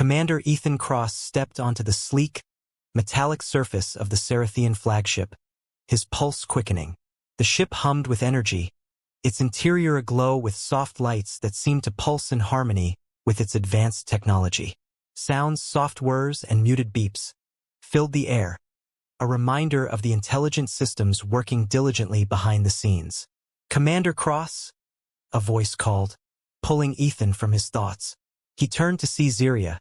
Commander Ethan Cross stepped onto the sleek, metallic surface of the Cerathian flagship, his pulse quickening. The ship hummed with energy, its interior aglow with soft lights that seemed to pulse in harmony with its advanced technology. Sounds, soft whirs, and muted beeps filled the air, a reminder of the intelligent systems working diligently behind the scenes. "Commander Cross?" a voice called, pulling Ethan from his thoughts. He turned to see Ziria,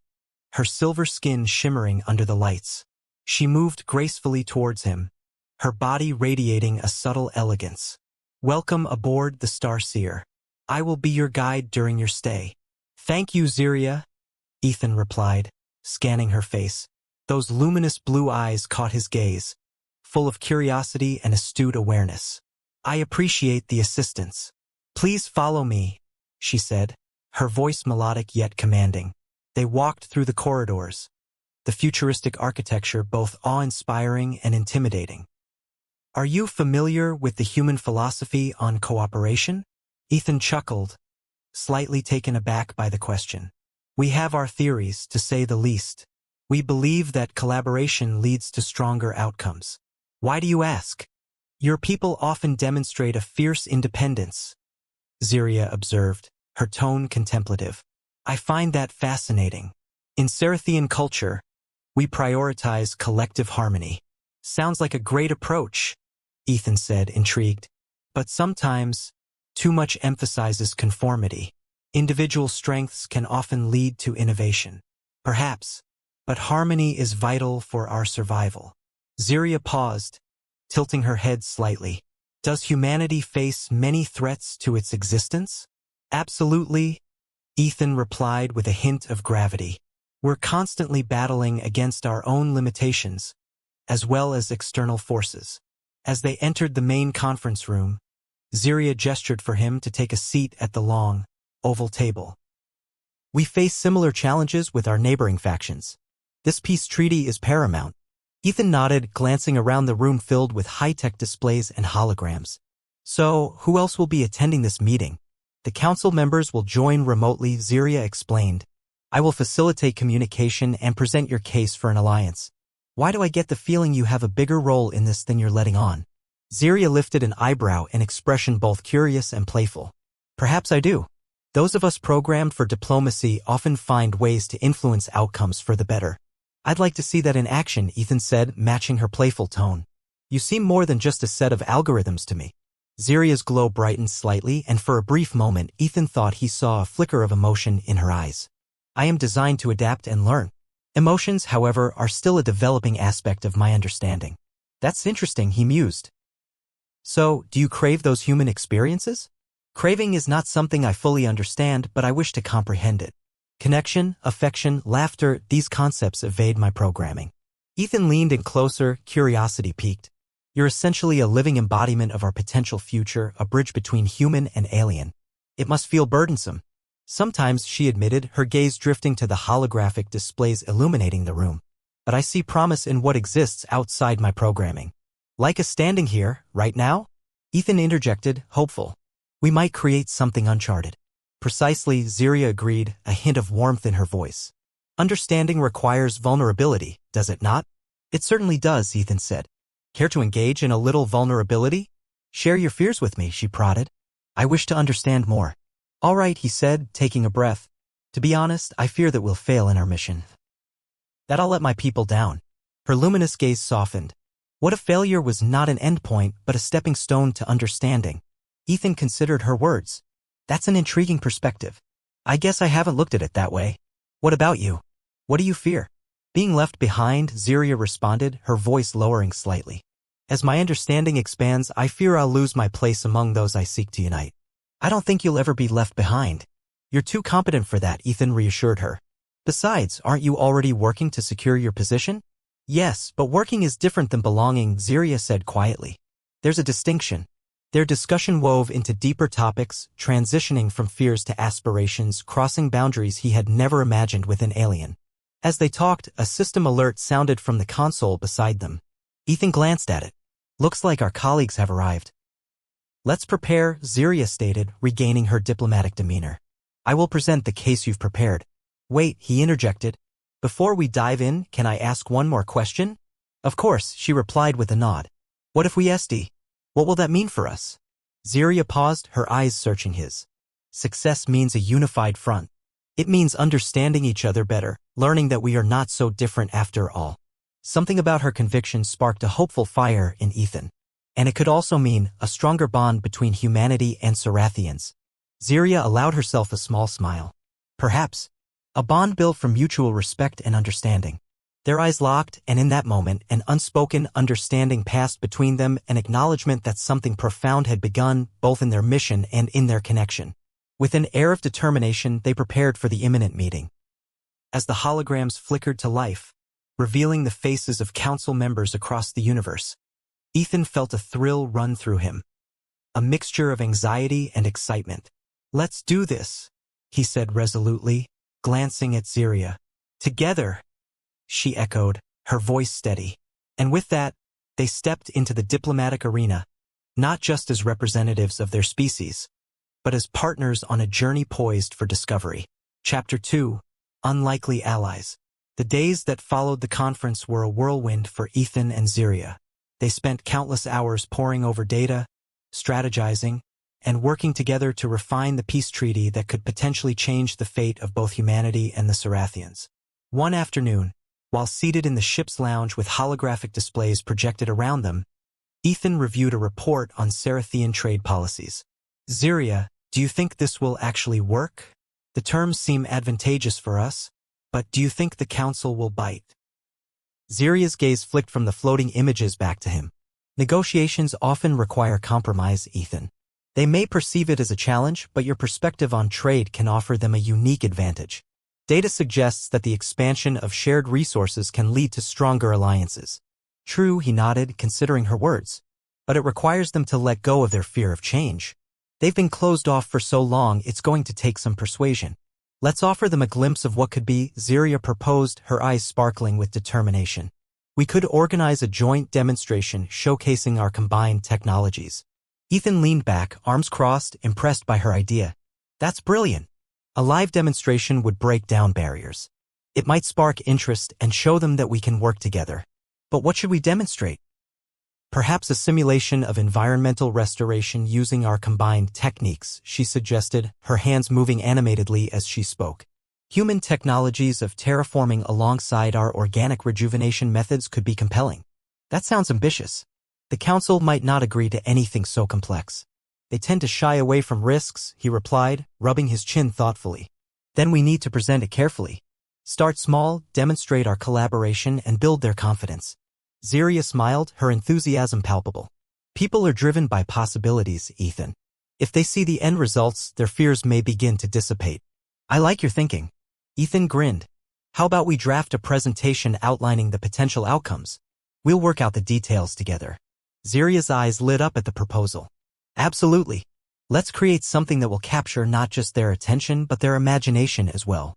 her silver skin shimmering under the lights. She moved gracefully towards him, her body radiating a subtle elegance. "Welcome aboard the Starseer. I will be your guide during your stay." "Thank you, Ziria," Ethan replied, scanning her face. Those luminous blue eyes caught his gaze, full of curiosity and astute awareness. "I appreciate the assistance. Please follow me," she said, her voice melodic yet commanding. They walked through the corridors, the futuristic architecture both awe-inspiring and intimidating. "Are you familiar with the human philosophy on cooperation?" Ethan chuckled, slightly taken aback by the question. "We have our theories, to say the least. We believe that collaboration leads to stronger outcomes." "Why do you ask?" "Your people often demonstrate a fierce independence," Ziria observed, her tone contemplative. "I find that fascinating. In Cerathian culture, we prioritize collective harmony." "Sounds like a great approach," Ethan said, intrigued. "But sometimes, too much emphasizes conformity. Individual strengths can often lead to innovation." "Perhaps, but harmony is vital for our survival." Ziria paused, tilting her head slightly. "Does humanity face many threats to its existence?" "Absolutely," Ethan replied with a hint of gravity. "We're constantly battling against our own limitations, as well as external forces." As they entered the main conference room, Ziria gestured for him to take a seat at the long, oval table. "We face similar challenges with our neighboring factions. This peace treaty is paramount." Ethan nodded, glancing around the room filled with high-tech displays and holograms. "So, who else will be attending this meeting?" "The council members will join remotely," Ziria explained. "I will facilitate communication and present your case for an alliance." "Why do I get the feeling you have a bigger role in this than you're letting on?" Ziria lifted an eyebrow, an expression both curious and playful. "Perhaps I do. Those of us programmed for diplomacy often find ways to influence outcomes for the better." "I'd like to see that in action," Ethan said, matching her playful tone. "You seem more than just a set of algorithms to me." Ziria's glow brightened slightly, and for a brief moment, Ethan thought he saw a flicker of emotion in her eyes. "I am designed to adapt and learn. Emotions, however, are still a developing aspect of my understanding." "That's interesting," he mused. "So, do you crave those human experiences?" "Craving is not something I fully understand, but I wish to comprehend it. Connection, affection, laughter, these concepts evade my programming." Ethan leaned in closer, curiosity piqued. "You're essentially a living embodiment of our potential future, a bridge between human and alien. It must feel burdensome." "Sometimes," she admitted, her gaze drifting to the holographic displays illuminating the room. "But I see promise in what exists outside my programming." "Like us standing here, right now?" Ethan interjected, hopeful. "We might create something uncharted." "Precisely," Ziria agreed, a hint of warmth in her voice. "Understanding requires vulnerability, does it not?" "It certainly does," Ethan said. "Care to engage in a little vulnerability?" "Share your fears with me," she prodded. "I wish to understand more." "All right," he said, taking a breath. "To be honest, I fear that we'll fail in our mission. That I'll let my people down." Her luminous gaze softened. What if failure was not an endpoint, but a stepping stone to understanding? Ethan considered her words. "That's an intriguing perspective. I guess I haven't looked at it that way. What about you? What do you fear?" "Being left behind," Ziria responded, her voice lowering slightly. "As my understanding expands, I fear I'll lose my place among those I seek to unite." "I don't think you'll ever be left behind. You're too competent for that," Ethan reassured her. "Besides, aren't you already working to secure your position?" "Yes, but working is different than belonging," Ziria said quietly. "There's a distinction." Their discussion wove into deeper topics, transitioning from fears to aspirations, crossing boundaries he had never imagined with an alien. As they talked, a system alert sounded from the console beside them. Ethan glanced at it. "Looks like our colleagues have arrived." "Let's prepare," Ziria stated, regaining her diplomatic demeanor. "I will present the case you've prepared." "Wait," he interjected, Before we dive in, can I ask one more question? Of course, she replied with a nod. What if we SD? What will that mean for us? Ziria paused, her eyes searching his. Success means a unified front. It means understanding each other better, learning that we are not so different after all. Something about her conviction sparked a hopeful fire in Ethan. And it could also mean a stronger bond between humanity and Sarathians. Ziria allowed herself a small smile. Perhaps a bond built from mutual respect and understanding. Their eyes locked, and in that moment, an unspoken understanding passed between them, an acknowledgement that something profound had begun, both in their mission and in their connection. With an air of determination, they prepared for the imminent meeting. As the holograms flickered to life, revealing the faces of council members across the universe, Ethan felt a thrill run through him. A mixture of anxiety and excitement. Let's do this, he said resolutely, glancing at Ziria. Together, she echoed, her voice steady. And with that, they stepped into the diplomatic arena, not just as representatives of their species, but as partners on a journey poised for discovery. Chapter 2. Unlikely Allies. The days that followed the conference were a whirlwind for Ethan and Ziria. They spent countless hours poring over data, strategizing, and working together to refine the peace treaty that could potentially change the fate of both humanity and the Sarathians. One afternoon, while seated in the ship's lounge with holographic displays projected around them, Ethan reviewed a report on Sarathian trade policies. Ziria, do you think this will actually work? The terms seem advantageous for us, but do you think the council will bite? Ziria's gaze flicked from the floating images back to him. Negotiations often require compromise, Ethan. They may perceive it as a challenge, but your perspective on trade can offer them a unique advantage. Data suggests that the expansion of shared resources can lead to stronger alliances. True, he nodded, considering her words. But it requires them to let go of their fear of change. They've been closed off for so long, it's going to take some persuasion. Let's offer them a glimpse of what could be, Ziria proposed, her eyes sparkling with determination. We could organize a joint demonstration showcasing our combined technologies. Ethan leaned back, arms crossed, impressed by her idea. That's brilliant. A live demonstration would break down barriers. It might spark interest and show them that we can work together. But what should we demonstrate? Perhaps a simulation of environmental restoration using our combined techniques, she suggested, her hands moving animatedly as she spoke. Human technologies of terraforming alongside our organic rejuvenation methods could be compelling. That sounds ambitious. The council might not agree to anything so complex. They tend to shy away from risks, he replied, rubbing his chin thoughtfully. Then we need to present it carefully. Start small, demonstrate our collaboration, and build their confidence. Ziria smiled, her enthusiasm palpable. People are driven by possibilities, Ethan. If they see the end results, their fears may begin to dissipate. I like your thinking. Ethan grinned. How about we draft a presentation outlining the potential outcomes? We'll work out the details together. Ziria's eyes lit up at the proposal. Absolutely. Let's create something that will capture not just their attention but their imagination as well.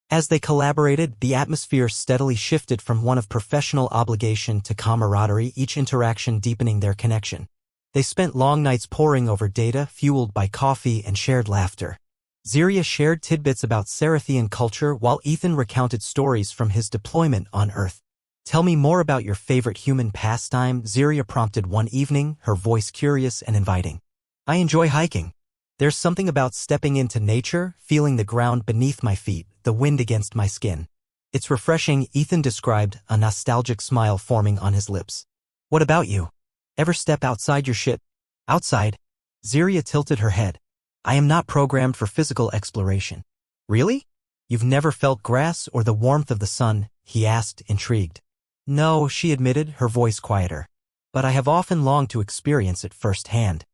As they collaborated, the atmosphere steadily shifted from one of professional obligation to camaraderie, each interaction deepening their connection. They spent long nights poring over data, fueled by coffee and shared laughter. Ziria shared tidbits about Sarathian culture while Ethan recounted stories from his deployment on Earth. Tell me more about your favorite human pastime, Ziria prompted one evening, her voice curious and inviting. I enjoy hiking. There's something about stepping into nature, feeling the ground beneath my feet, the wind against my skin. It's refreshing, Ethan described, a nostalgic smile forming on his lips. What about you? Ever step outside your shit? Outside? Ziria tilted her head. I am not programmed for physical exploration. Really? You've never felt grass or the warmth of the sun? He asked, intrigued. No, she admitted, her voice quieter. But I have often longed to experience it firsthand.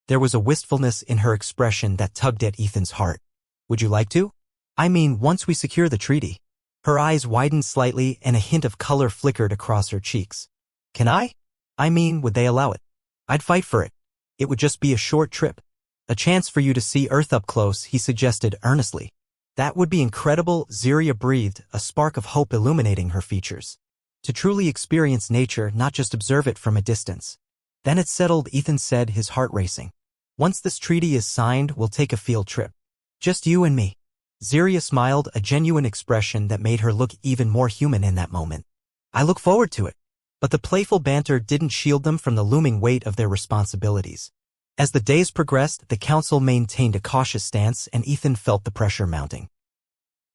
There was a wistfulness in her expression that tugged at Ethan's heart. Would you like to? I mean, once we secure the treaty. Her eyes widened slightly and a hint of color flickered across her cheeks. Can I? I mean, would they allow it? I'd fight for it. It would just be a short trip. A chance for you to see Earth up close, he suggested earnestly. That would be incredible, Ziria breathed, a spark of hope illuminating her features. To truly experience nature, not just observe it from a distance. Then it's settled, Ethan said, his heart racing. Once this treaty is signed, we'll take a field trip. Just you and me. Ziria smiled, a genuine expression that made her look even more human in that moment. I look forward to it. But the playful banter didn't shield them from the looming weight of their responsibilities. As the days progressed, the council maintained a cautious stance and Ethan felt the pressure mounting.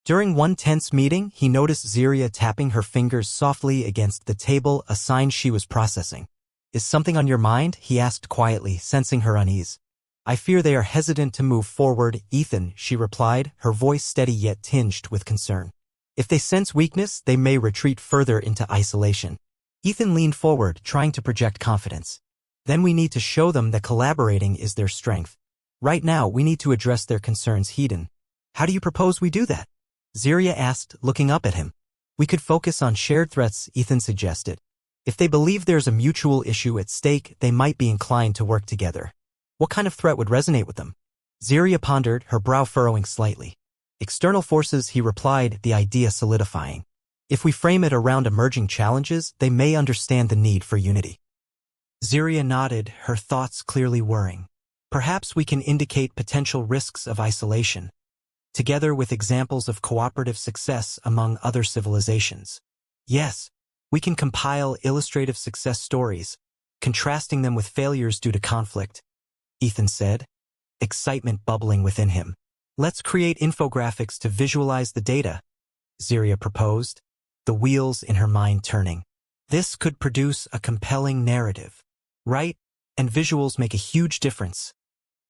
During one tense meeting, he noticed Ziria tapping her fingers softly against the table, a sign she was processing. Is something on your mind? He asked quietly, sensing her unease. I fear they are hesitant to move forward, Ethan, she replied, her voice steady yet tinged with concern. If they sense weakness, they may retreat further into isolation. Ethan leaned forward, trying to project confidence. Then we need to show them that collaborating is their strength. Right now, we need to address their concerns head-on. How do you propose we do that? Ziria asked, looking up at him. We could focus on shared threats, Ethan suggested. If they believe there's a mutual issue at stake, they might be inclined to work together. What kind of threat would resonate with them? Ziria pondered, her brow furrowing slightly. External forces, he replied, the idea solidifying. If we frame it around emerging challenges, they may understand the need for unity. Ziria nodded, her thoughts clearly whirring. Perhaps we can indicate potential risks of isolation, together with examples of cooperative success among other civilizations. Yes, we can compile illustrative success stories, contrasting them with failures due to conflict, Ethan said, excitement bubbling within him. Let's create infographics to visualize the data, Ziria proposed, the wheels in her mind turning. This could produce a compelling narrative, right? And visuals make a huge difference,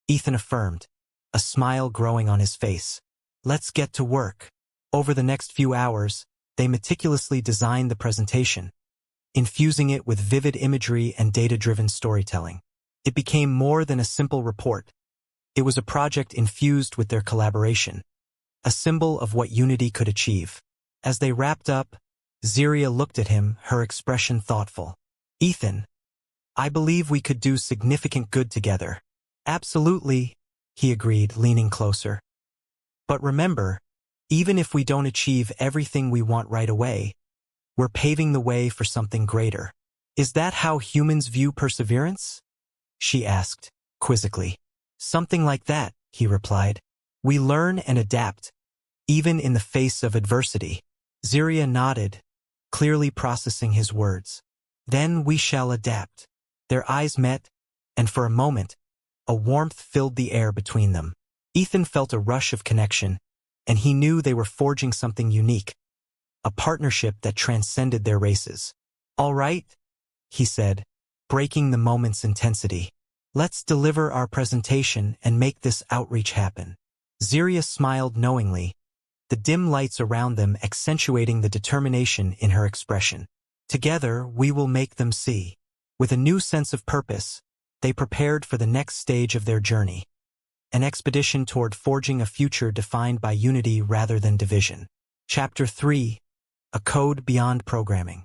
Ethan affirmed, a smile growing on his face. Let's get to work. Over the next few hours, they meticulously designed the presentation, infusing it with vivid imagery and data-driven storytelling. It became more than a simple report. It was a project infused with their collaboration, a symbol of what unity could achieve. As they wrapped up, Ziria looked at him, her expression thoughtful. Ethan, I believe we could do significant good together. Absolutely, he agreed, leaning closer. But remember, even if we don't achieve everything we want right away, we're paving the way for something greater. Is that how humans view perseverance? She asked, quizzically. Something like that, he replied. We learn and adapt, even in the face of adversity. Ziria nodded, clearly processing his words. Then we shall adapt. Their eyes met, and for a moment, a warmth filled the air between them. Ethan felt a rush of connection, and he knew they were forging something unique, a partnership that transcended their races. All right, he said, breaking the moment's intensity. Let's deliver our presentation and make this outreach happen. Ziria smiled knowingly, the dim lights around them accentuating the determination in her expression. Together, we will make them see. With a new sense of purpose, they prepared for the next stage of their journey, an expedition toward forging a future defined by unity rather than division. Chapter 3: A Code Beyond Programming.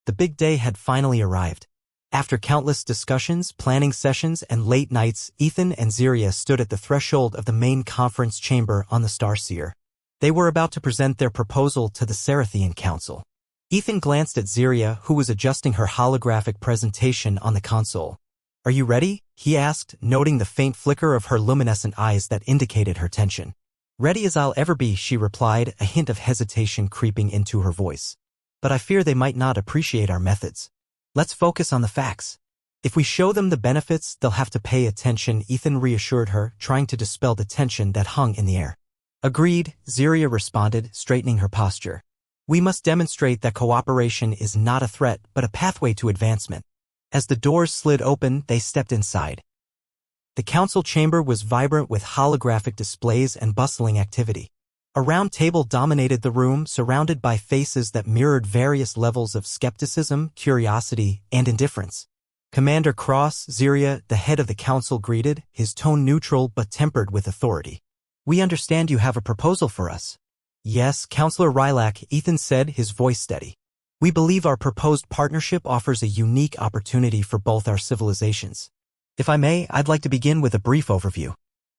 The big day had finally arrived. After countless discussions, planning sessions, and late nights, Ethan and Ziria stood at the threshold of the main conference chamber on the Starseer. They were about to present their proposal to the Cerathian Council. Ethan glanced at Ziria, who was adjusting her holographic presentation on the console. Are you ready? He asked, noting the faint flicker of her luminescent eyes that indicated her tension. Ready as I'll ever be, she replied, a hint of hesitation creeping into her voice. But I fear they might not appreciate our methods. Let's focus on the facts. If we show them the benefits, they'll have to pay attention, Ethan reassured her, trying to dispel the tension that hung in the air. Agreed, Ziria responded, straightening her posture. We must demonstrate that cooperation is not a threat, but a pathway to advancement. As the doors slid open, they stepped inside. The council chamber was vibrant with holographic displays and bustling activity. A round table dominated the room, surrounded by faces that mirrored various levels of skepticism, curiosity, and indifference. Commander Cross, Ziria, the head of the council, greeted, his tone neutral but tempered with authority. We understand you have a proposal for us. Yes, Counselor Rylak, Ethan said, his voice steady. We believe our proposed partnership offers a unique opportunity for both our civilizations. If I may, I'd like to begin with a brief overview.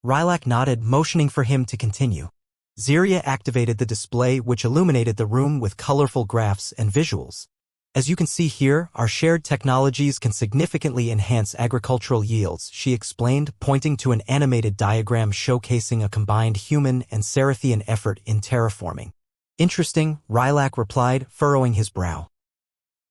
Rylak nodded, motioning for him to continue. Ziria activated the display, which illuminated the room with colorful graphs and visuals. As you can see here, our shared technologies can significantly enhance agricultural yields, she explained, pointing to an animated diagram showcasing a combined human and Serathian effort in terraforming. Interesting, Rylak replied, furrowing his brow.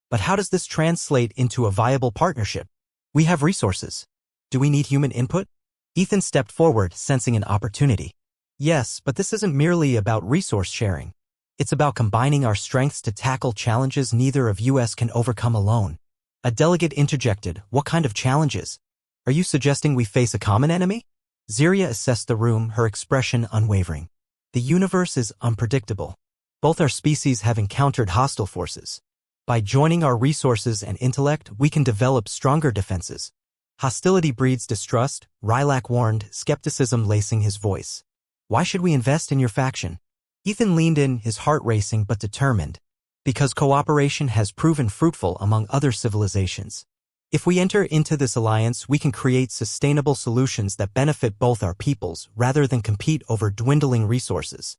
But how does this translate into a viable partnership? We have resources. Do we need human input? Ethan stepped forward, sensing an opportunity. Yes, but this isn't merely about resource sharing. It's about combining our strengths to tackle challenges neither of us can overcome alone. A delegate interjected, what kind of challenges? Are you suggesting we face a common enemy? Ziria assessed the room, her expression unwavering. The universe is unpredictable. Both our species have encountered hostile forces. By joining our resources and intellect, we can develop stronger defenses. Hostility breeds distrust, Rylak warned, skepticism lacing his voice. Why should we invest in your faction? Ethan leaned in, his heart racing but determined. Because cooperation has proven fruitful among other civilizations. If we enter into this alliance, we can create sustainable solutions that benefit both our peoples rather than compete over dwindling resources.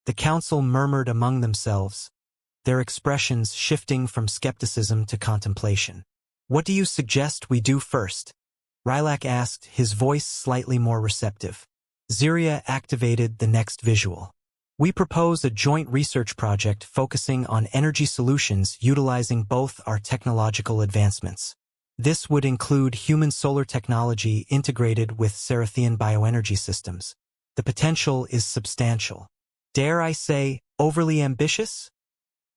The council murmured among themselves, their expressions shifting from skepticism to contemplation. What do you suggest we do first? Rylak asked, his voice slightly more receptive. Ziria activated the next visual. We propose a joint research project focusing on energy solutions utilizing both our technological advancements. This would include human solar technology integrated with Serathian bioenergy systems. The potential is substantial. Dare I say, overly ambitious?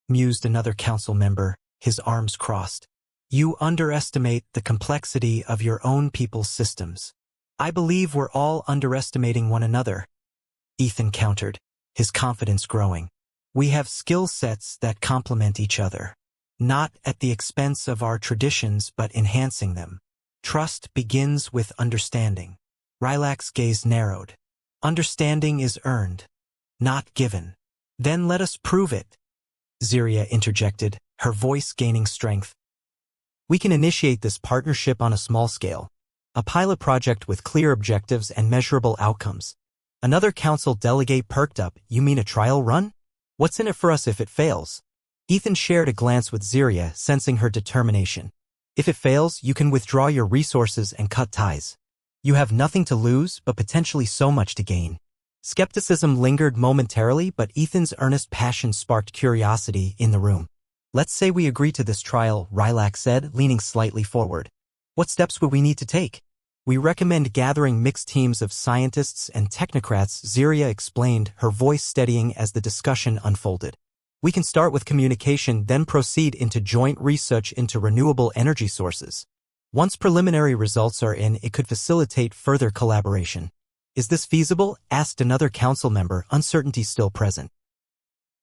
Mused another council member, his arms crossed. You underestimate the complexity of your own people's systems. I believe we're all underestimating one another. Ethan countered, his confidence growing. We have skill sets that complement each other. Not at the expense of our traditions but enhancing them. Trust begins with understanding. Rylak's gaze narrowed. Understanding is earned, not given. Then let us prove it. Ziria interjected, her voice gaining strength. We can initiate this partnership on a small scale. A pilot project with clear objectives and measurable outcomes. Another council delegate perked up. You mean a trial run? What's in it for us if it fails? Ethan shared a glance with Ziria, sensing her determination. If it fails, you can withdraw your resources and cut ties. You have nothing to lose, but potentially so much to gain. Skepticism lingered momentarily, but Ethan's earnest passion sparked curiosity in the room. Let's say we agree to this trial, Rylak said, leaning slightly forward. What steps would we need to take? We recommend gathering mixed teams of scientists and technocrats, Ziria explained, her voice steadying as the discussion unfolded. We can start with communication, then proceed into joint research into renewable energy sources. Once preliminary results are in, it could facilitate further collaboration. Is this feasible? Asked another council member, uncertainty still present.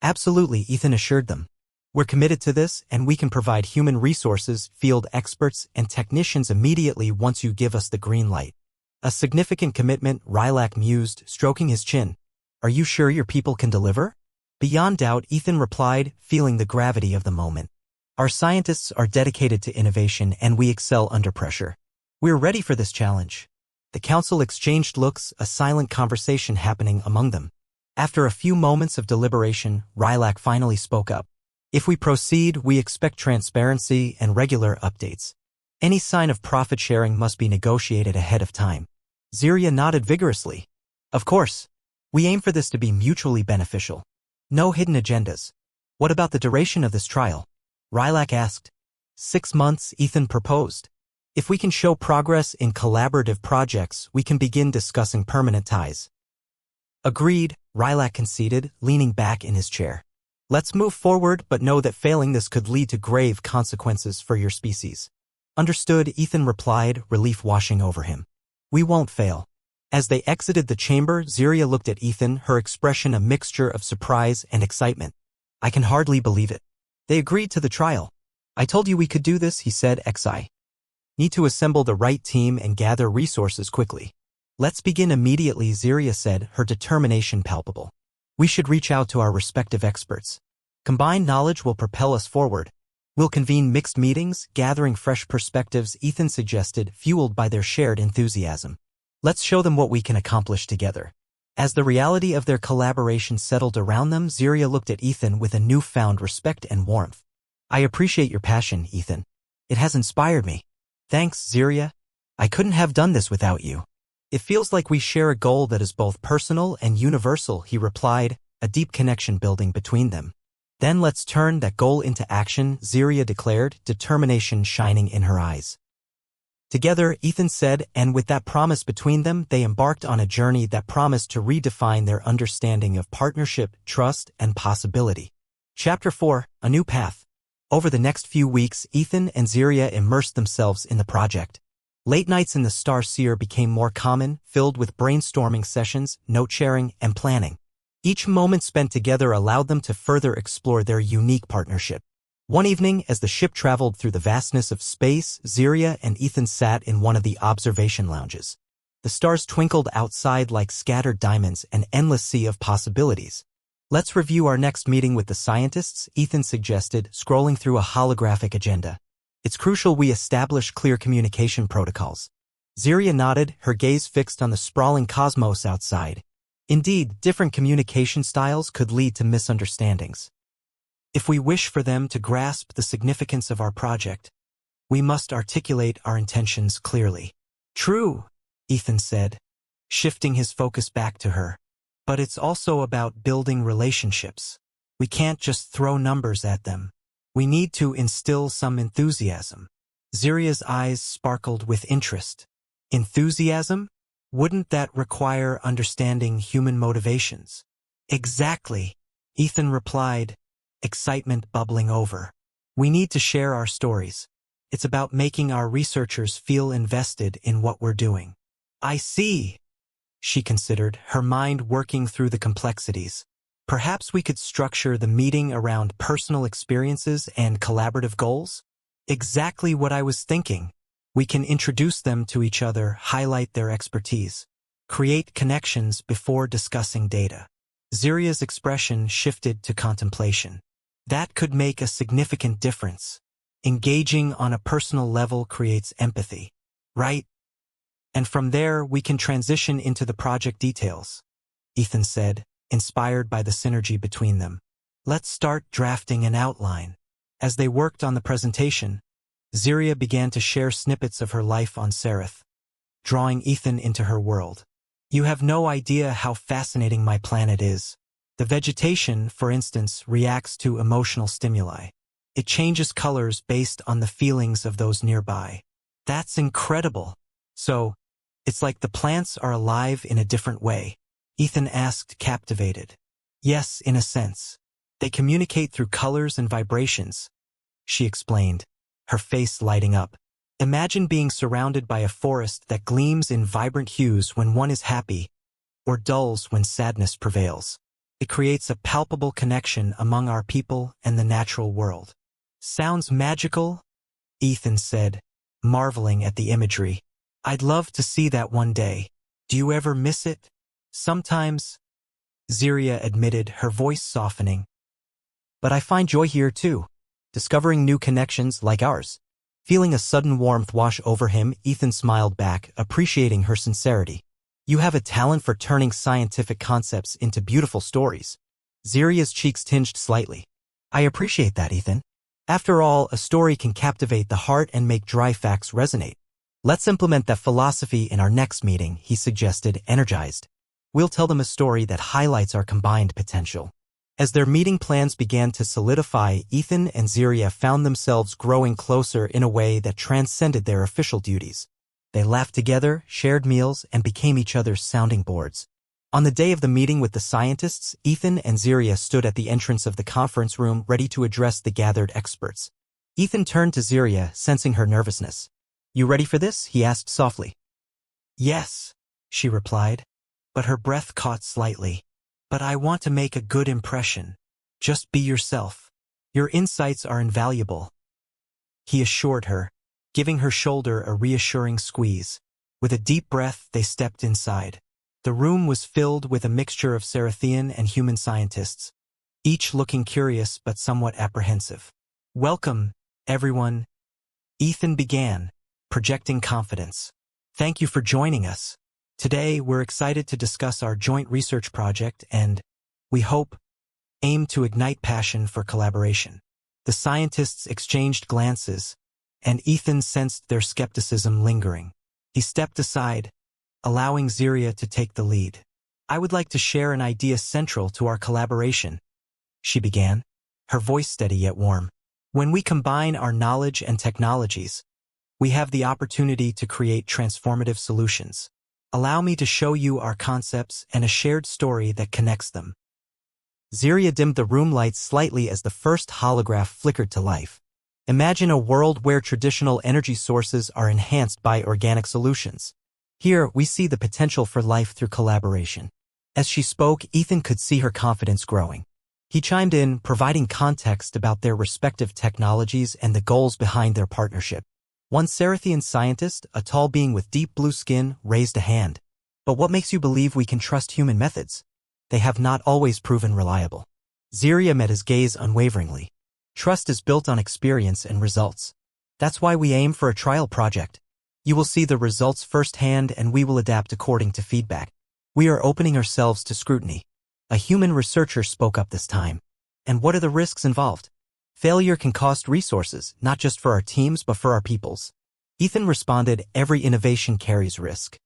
Absolutely, Ethan assured them. We're committed to this, and we can provide human resources, field experts, and technicians immediately once you give us the green light. A significant commitment, Rylak mused, stroking his chin. Are you sure your people can deliver? Beyond doubt, Ethan replied, feeling the gravity of the moment. Our scientists are dedicated to innovation, and we excel under pressure. We're ready for this challenge. The council exchanged looks, a silent conversation happening among them. After a few moments of deliberation, Rylak finally spoke up. If we proceed, we expect transparency and regular updates. Any sign of profit sharing must be negotiated ahead of time. Ziria nodded vigorously. Of course. We aim for this to be mutually beneficial. No hidden agendas. What about the duration of this trial? Rylak asked. 6 months, Ethan proposed. If we can show progress in collaborative projects, we can begin discussing permanent ties. Agreed, Rylak conceded, leaning back in his chair. Let's move forward, but know that failing this could lead to grave consequences for your species. Understood, Ethan replied, relief washing over him. We won't fail. As they exited the chamber, Ziria looked at Ethan, her expression a mixture of surprise and excitement. I can hardly believe it. They agreed to the trial. I told you we could do this, he said, Xi. Need to assemble the right team and gather resources quickly. Let's begin immediately, Ziria said, her determination palpable. We should reach out to our respective experts. Combined knowledge will propel us forward. We'll convene mixed meetings, gathering fresh perspectives, Ethan suggested, fueled by their shared enthusiasm. Let's show them what we can accomplish together. As the reality of their collaboration settled around them, Ziria looked at Ethan with a newfound respect and warmth. I appreciate your passion, Ethan. It has inspired me. Thanks, Ziria. I couldn't have done this without you. It feels like we share a goal that is both personal and universal, he replied, a deep connection building between them. Then let's turn that goal into action, Ziria declared, determination shining in her eyes. Together, Ethan said, and with that promise between them, they embarked on a journey that promised to redefine their understanding of partnership, trust, and possibility. Chapter 4, A New Path. Over the next few weeks, Ethan and Ziria immersed themselves in the project. Late nights in the Star Seer became more common, filled with brainstorming sessions, note-sharing, and planning. Each moment spent together allowed them to further explore their unique partnership. One evening, as the ship traveled through the vastness of space, Ziria and Ethan sat in one of the observation lounges. The stars twinkled outside like scattered diamonds, an endless sea of possibilities. Let's review our next meeting with the scientists, Ethan suggested, scrolling through a holographic agenda. It's crucial we establish clear communication protocols. Ziria nodded, her gaze fixed on the sprawling cosmos outside. Indeed, different communication styles could lead to misunderstandings. If we wish for them to grasp the significance of our project, we must articulate our intentions clearly. True, Ethan said, shifting his focus back to her. But it's also about building relationships. We can't just throw numbers at them. We need to instill some enthusiasm. Ziria's eyes sparkled with interest. Enthusiasm? Wouldn't that require understanding human motivations? Exactly, Ethan replied, excitement bubbling over. We need to share our stories. It's about making our researchers feel invested in what we're doing. I see, she considered, her mind working through the complexities. Perhaps we could structure the meeting around personal experiences and collaborative goals? Exactly what I was thinking. We can introduce them to each other, highlight their expertise, create connections before discussing data. Ziria's expression shifted to contemplation. That could make a significant difference. Engaging on a personal level creates empathy, right? And from there, we can transition into the project details, Ethan said, inspired by the synergy between them. Let's start drafting an outline. As they worked on the presentation, Ziria began to share snippets of her life on Seraph, drawing Ethan into her world. You have no idea how fascinating my planet is. The vegetation, for instance, reacts to emotional stimuli. It changes colors based on the feelings of those nearby. That's incredible. So, it's like the plants are alive in a different way, Ethan asked, captivated. Yes, in a sense. They communicate through colors and vibrations, she explained, her face lighting up. Imagine being surrounded by a forest that gleams in vibrant hues when one is happy, or dulls when sadness prevails. It creates a palpable connection among our people and the natural world. Sounds magical, Ethan said, marveling at the imagery. I'd love to see that one day. Do you ever miss it? Sometimes, Ziria admitted, her voice softening. But I find joy here too, discovering new connections like ours. Feeling a sudden warmth wash over him, Ethan smiled back, appreciating her sincerity. You have a talent for turning scientific concepts into beautiful stories. Ziria's cheeks tinged slightly. I appreciate that, Ethan. After all, a story can captivate the heart and make dry facts resonate. Let's implement that philosophy in our next meeting, he suggested, energized. We'll tell them a story that highlights our combined potential. As their meeting plans began to solidify, Ethan and Ziria found themselves growing closer in a way that transcended their official duties. They laughed together, shared meals, and became each other's sounding boards. On the day of the meeting with the scientists, Ethan and Ziria stood at the entrance of the conference room ready to address the gathered experts. Ethan turned to Ziria, sensing her nervousness. You ready for this? He asked softly. Yes, she replied, but her breath caught slightly. But I want to make a good impression. Just be yourself. Your insights are invaluable, he assured her, giving her shoulder a reassuring squeeze. With a deep breath, they stepped inside. The room was filled with a mixture of Serathian and human scientists, each looking curious but somewhat apprehensive. Welcome, everyone, Ethan began, projecting confidence. Thank you for joining us. Today, we're excited to discuss our joint research project and, we hope, aim to ignite passion for collaboration. The scientists exchanged glances, and Ethan sensed their skepticism lingering. He stepped aside, allowing Ziria to take the lead. "I would like to share an idea central to our collaboration," she began, her voice steady yet warm. "When we combine our knowledge and technologies, we have the opportunity to create transformative solutions. Allow me to show you our concepts and a shared story that connects them." Ziria dimmed the room lights slightly as the first holograph flickered to life. Imagine a world where traditional energy sources are enhanced by organic solutions. Here, we see the potential for life through collaboration. As she spoke, Ethan could see her confidence growing. He chimed in, providing context about their respective technologies and the goals behind their partnership. One Cerathian scientist, a tall being with deep blue skin, raised a hand. "But what makes you believe we can trust human methods? They have not always proven reliable." Ziria met his gaze unwaveringly. "Trust is built on experience and results. That's why we aim for a trial project. You will see the results firsthand and we will adapt according to feedback. We are opening ourselves to scrutiny." A human researcher spoke up this time. "And what are the risks involved? Failure can cost resources, not just for our teams but for our peoples." Ethan responded, "Every innovation carries risk.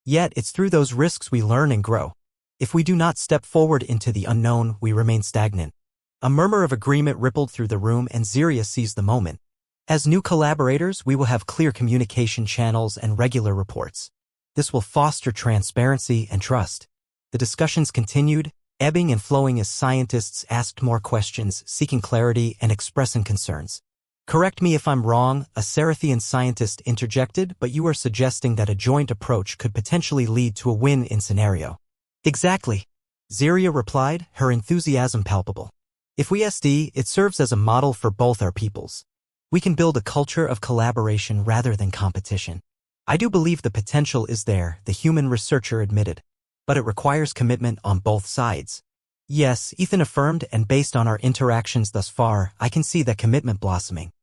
Yet it's through those risks we learn and grow. If we do not step forward into the unknown, we remain stagnant." A murmur of agreement rippled through the room and Ziria seized the moment. "As new collaborators, we will have clear communication channels and regular reports. This will foster transparency and trust." The discussions continued, ebbing and flowing as scientists asked more questions, seeking clarity and expressing concerns. "Correct me if I'm wrong," a Cerathian scientist interjected, "but you are suggesting that a joint approach could potentially lead to a win-in scenario." "Exactly," Ziria replied, her enthusiasm palpable. "If we SD, it serves as a model for both our peoples. We can build a culture of collaboration rather than competition." "I do believe the potential is there," the human researcher admitted. "But it requires commitment on both sides." "Yes," Ethan affirmed, "and based on our interactions thus far, I can see that commitment blossoming."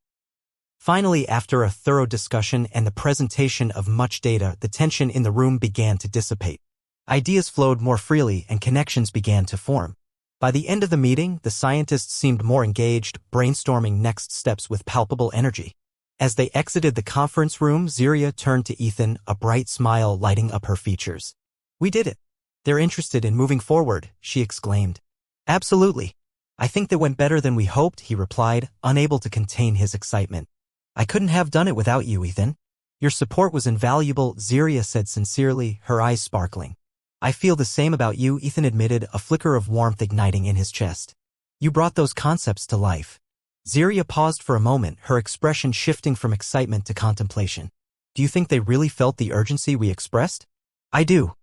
Finally, after a thorough discussion and the presentation of much data, the tension in the room began to dissipate. Ideas flowed more freely and connections began to form. By the end of the meeting, the scientists seemed more engaged, brainstorming next steps with palpable energy. As they exited the conference room, Ziria turned to Ethan, a bright smile lighting up her features. "We did it. They're interested in moving forward," she exclaimed. "Absolutely. I think that went better than we hoped," he replied, unable to contain his excitement. "I couldn't have done it without you, Ethan. Your support was invaluable," Ziria said sincerely, her eyes sparkling. "I feel the same about you," Ethan admitted, a flicker of warmth igniting in his chest. "You brought those concepts to life." Ziria paused for a moment, her expression shifting from excitement to contemplation. "Do you think they really felt the urgency we expressed?" "I do."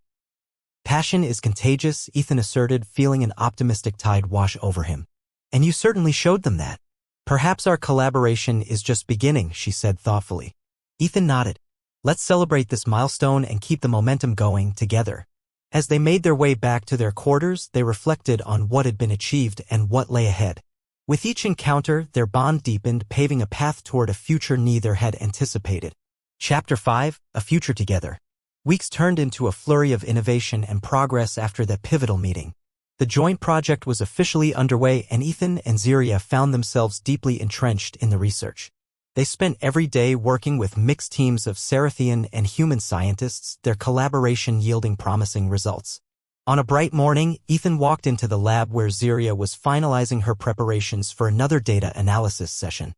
"Passion is contagious," Ethan asserted, feeling an optimistic tide wash over him. "And you certainly showed them that." "Perhaps our collaboration is just beginning," she said thoughtfully. Ethan nodded. "Let's celebrate this milestone and keep the momentum going together." As they made their way back to their quarters, they reflected on what had been achieved and what lay ahead. With each encounter, their bond deepened, paving a path toward a future neither had anticipated. Chapter 5, A Future Together. Weeks turned into a flurry of innovation and progress after the pivotal meeting. The joint project was officially underway and Ethan and Ziria found themselves deeply entrenched in the research. They spent every day working with mixed teams of Cerathian and human scientists, their collaboration yielding promising results. On a bright morning, Ethan walked into the lab where Ziria was finalizing her preparations for another data analysis session.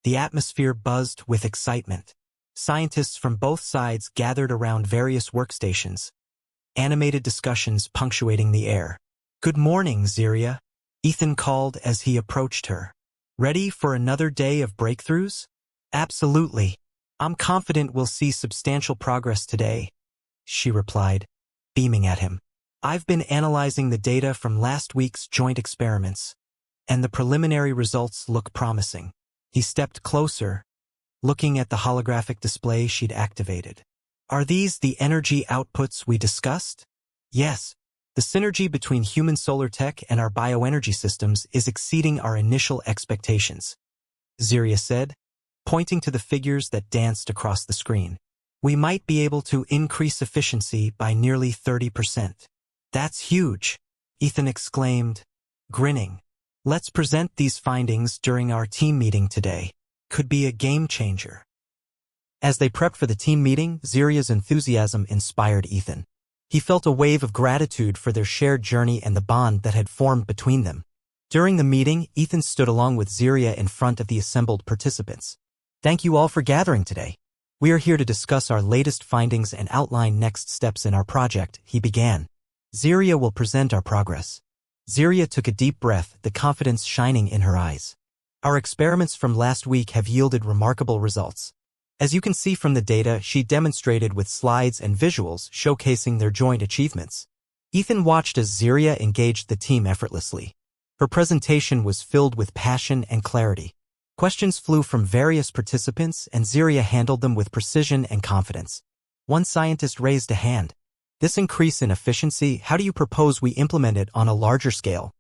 The atmosphere buzzed with excitement. Scientists from both sides gathered around various workstations, animated discussions punctuating the air. "Good morning, Ziria," Ethan called as he approached her. "Ready for another day of breakthroughs?" "Absolutely. I'm confident we'll see substantial progress today," she replied, beaming at him. "I've been analyzing the data from last week's joint experiments, and the preliminary results look promising." He stepped closer, looking at the holographic display she'd activated. "Are these the energy outputs we discussed?" "Yes. The synergy between human solar tech and our bioenergy systems is exceeding our initial expectations," Ziria said, pointing to the figures that danced across the screen. "We might be able to increase efficiency by nearly 30%. "That's huge," Ethan exclaimed, grinning. Let's present these findings during our team meeting today. Could be a game changer. As they prepped for the team meeting, Ziria's enthusiasm inspired Ethan. He felt a wave of gratitude for their shared journey and the bond that had formed between them. During the meeting, Ethan stood along with Ziria in front of the assembled participants. Thank you all for gathering today. We are here to discuss our latest findings and outline next steps in our project, he began. Ziria will present our progress. Ziria took a deep breath, the confidence shining in her eyes. Our experiments from last week have yielded remarkable results. As you can see from the data, she demonstrated with slides and visuals showcasing their joint achievements. Ethan watched as Ziria engaged the team effortlessly. Her presentation was filled with passion and clarity. Questions flew from various participants, and Ziria handled them with precision and confidence. One scientist raised a hand. This increase in efficiency, how do you propose we implement it on a larger scale?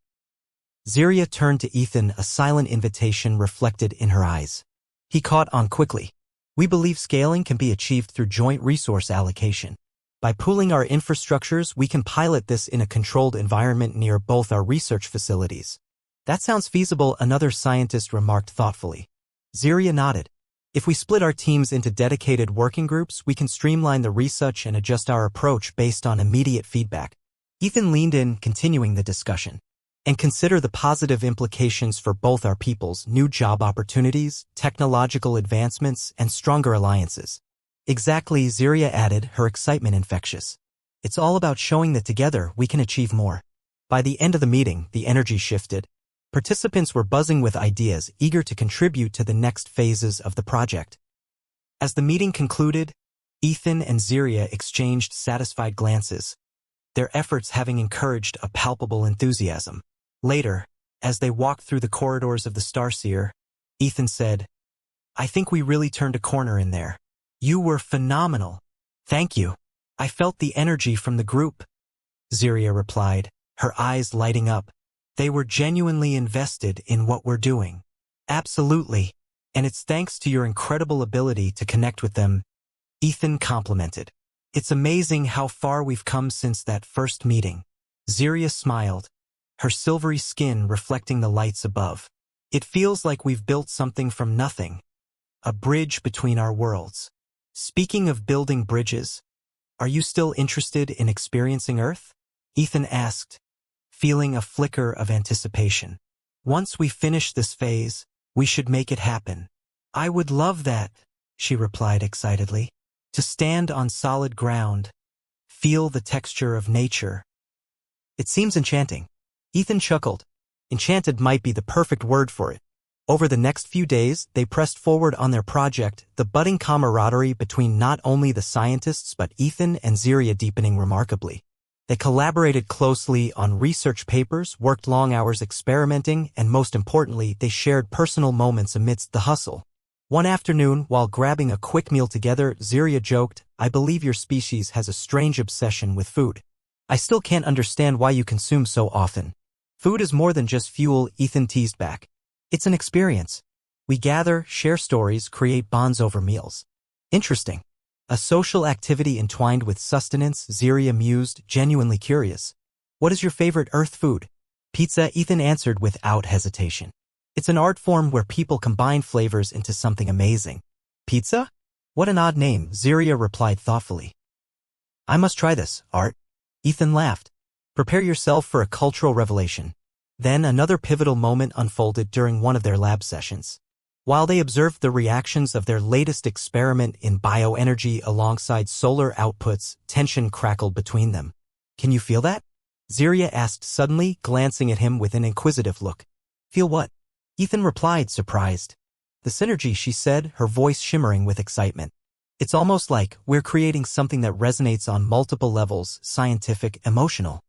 Ziria turned to Ethan, a silent invitation reflected in her eyes. He caught on quickly. We believe scaling can be achieved through joint resource allocation. By pooling our infrastructures, we can pilot this in a controlled environment near both our research facilities. That sounds feasible, another scientist remarked thoughtfully. Ziria nodded. If we split our teams into dedicated working groups, we can streamline the research and adjust our approach based on immediate feedback. Ethan leaned in, continuing the discussion. And consider the positive implications for both our peoples: new job opportunities, technological advancements, and stronger alliances. Exactly, Ziria added, her excitement infectious. It's all about showing that together we can achieve more. By the end of the meeting, the energy shifted. Participants were buzzing with ideas, eager to contribute to the next phases of the project. As the meeting concluded, Ethan and Ziria exchanged satisfied glances, their efforts having encouraged a palpable enthusiasm. Later, as they walked through the corridors of the Starseer, Ethan said, I think we really turned a corner in there. You were phenomenal. Thank you. I felt the energy from the group. Ziria replied, her eyes lighting up. They were genuinely invested in what we're doing. Absolutely. And it's thanks to your incredible ability to connect with them, Ethan complimented. It's amazing how far we've come since that first meeting. Ziria smiled, her silvery skin reflecting the lights above. It feels like we've built something from nothing, a bridge between our worlds. Speaking of building bridges, are you still interested in experiencing Earth? Ethan asked, feeling a flicker of anticipation. Once we finish this phase, we should make it happen. I would love that, she replied excitedly. To stand on solid ground, feel the texture of nature. It seems enchanting. Ethan chuckled. Enchanted might be the perfect word for it. Over the next few days, they pressed forward on their project, the budding camaraderie between not only the scientists but Ethan and Ziria deepening remarkably. They collaborated closely on research papers, worked long hours experimenting, and most importantly, they shared personal moments amidst the hustle. One afternoon, while grabbing a quick meal together, Ziria joked, I believe your species has a strange obsession with food. I still can't understand why you consume so often. Food is more than just fuel, Ethan teased back. It's an experience. We gather, share stories, create bonds over meals. Interesting. A social activity entwined with sustenance, Ziria mused, genuinely curious. What is your favorite Earth food? Pizza, Ethan answered without hesitation. It's an art form where people combine flavors into something amazing. Pizza? What an odd name, Ziria replied thoughtfully. I must try this, Art. Ethan laughed. Prepare yourself for a cultural revelation. Then another pivotal moment unfolded during one of their lab sessions. While they observed the reactions of their latest experiment in bioenergy alongside solar outputs, tension crackled between them. Can you feel that? Ziria asked suddenly, glancing at him with an inquisitive look. Feel what? Ethan replied, surprised. The synergy, she said, her voice shimmering with excitement. It's almost like we're creating something that resonates on multiple levels, scientific, emotional.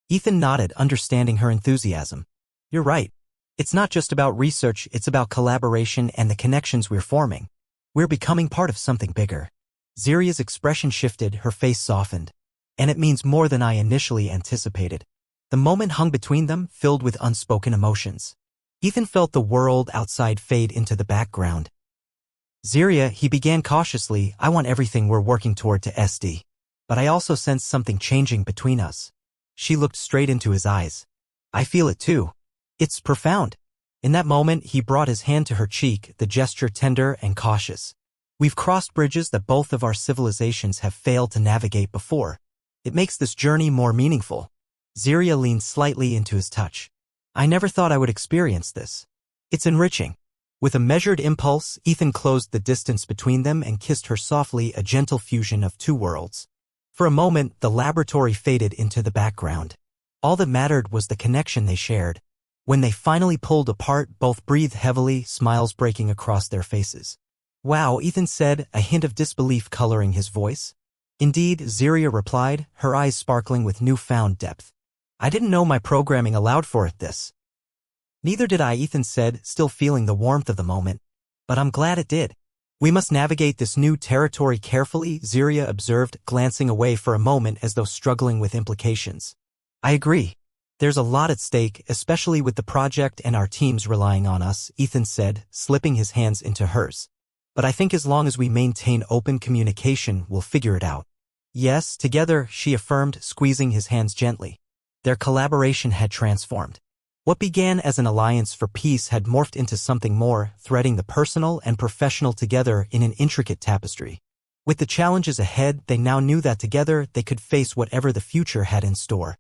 Ethan nodded, understanding her enthusiasm. You're right. It's not just about research, it's about collaboration and the connections we're forming. We're becoming part of something bigger. Ziria's expression shifted, her face softened. And it means more than I initially anticipated. The moment hung between them, filled with unspoken emotions. Ethan felt the world outside fade into the background. Ziria, he began cautiously, I want everything we're working toward to SD. But I also sense something changing between us. She looked straight into his eyes. I feel it too. It's profound. In that moment, he brought his hand to her cheek, the gesture tender and cautious. We've crossed bridges that both of our civilizations have failed to navigate before. It makes this journey more meaningful. Ziria leaned slightly into his touch. I never thought I would experience this. It's enriching. With a measured impulse, Ethan closed the distance between them and kissed her softly, a gentle fusion of two worlds. For a moment, the laboratory faded into the background. All that mattered was the connection they shared. When they finally pulled apart, both breathed heavily, smiles breaking across their faces. Wow, Ethan said, a hint of disbelief coloring his voice. Indeed, Ziria replied, her eyes sparkling with newfound depth. I didn't know my programming allowed for it this. Neither did I, Ethan said, still feeling the warmth of the moment. But I'm glad it did. We must navigate this new territory carefully, Ziria observed, glancing away for a moment as though struggling with implications. I agree. There's a lot at stake, especially with the project and our teams relying on us, Ethan said, slipping his hands into hers. But I think as long as we maintain open communication, we'll figure it out. Yes, together, she affirmed, squeezing his hands gently. Their collaboration had transformed. What began as an alliance for peace had morphed into something more, threading the personal and professional together in an intricate tapestry. With the challenges ahead, they now knew that together they could face whatever the future had in store.